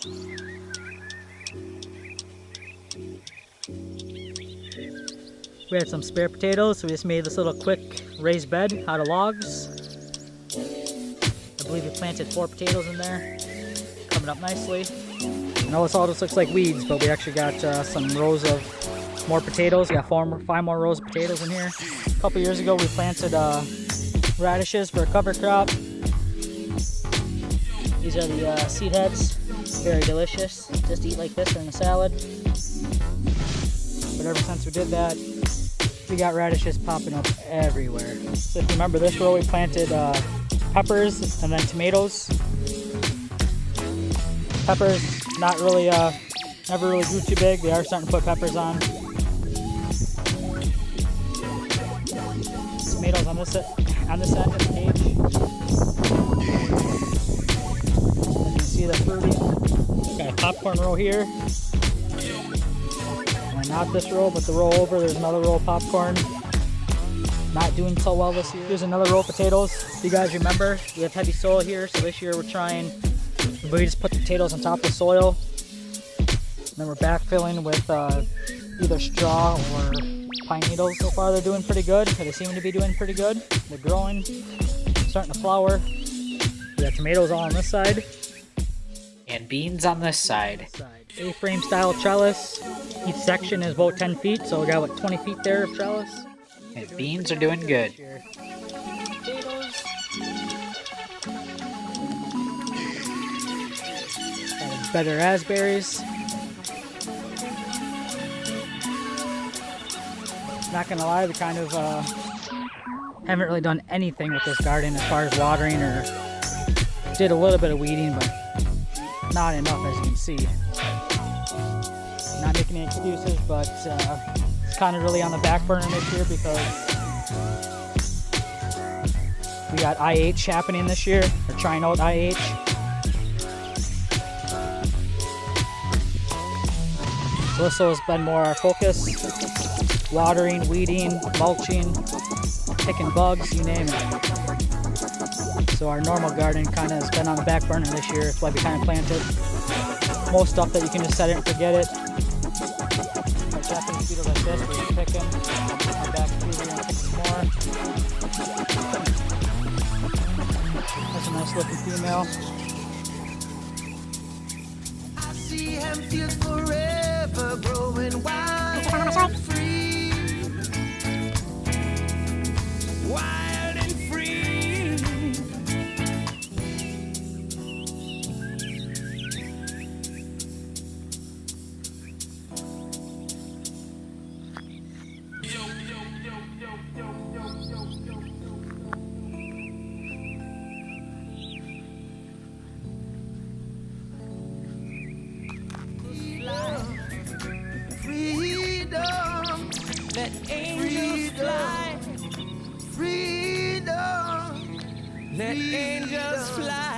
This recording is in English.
We had some spare potatoes, so we just made this little quick raised bed out of logs. I believe we planted 4 potatoes in there, coming up nicely. I know this all just looks like weeds, but we actually got some rows of more potatoes. We got 5 more rows of potatoes in here. A couple years ago we planted radishes for a cover crop. These are the seed heads, very delicious, just eat like this in a salad. But ever since we did that, we got radishes popping up everywhere. So if you remember this row, we planted peppers and then tomatoes. Peppers, not really, never really grew too big. They are starting to put peppers on. Tomatoes on this end of the page. You can see the fruity. Got a popcorn row here. And not this row, but the row over. There's another row of popcorn. Not doing so well this year. Here's another row of potatoes. If you guys remember, we have heavy soil here, so this year we just put the potatoes on top of the soil. And then we're backfilling with either straw or pine needles. So far they're doing pretty good. They seem to be doing pretty good. They're growing, starting to flower. We got tomatoes all on this side. And beans on this side. A-frame style trellis. Each section is about 10 feet, so we got like 20 feet there of trellis. And beans are doing good. Better raspberries. Not gonna lie, we kind of haven't really done anything with this garden as far as watering, or did a little bit of weeding, but not enough, as you can see. Not making any excuses, but it's kind of really on the back burner this year because we got IH happening this year. We're trying out IH. So this has been more our focus. Watering, weeding, mulching, picking bugs, you name it. So our normal garden kind of has been on the back burner this year. That's why we kind of planted most stuff that you can just set it and forget it. Like Japanese beetles like this, we're just picking. Come back through here and pick some more. That's a nice looking female. I see him feels forever growing wild and free. Wild and free. Freedom, let angels fly. Freedom, let angels fly.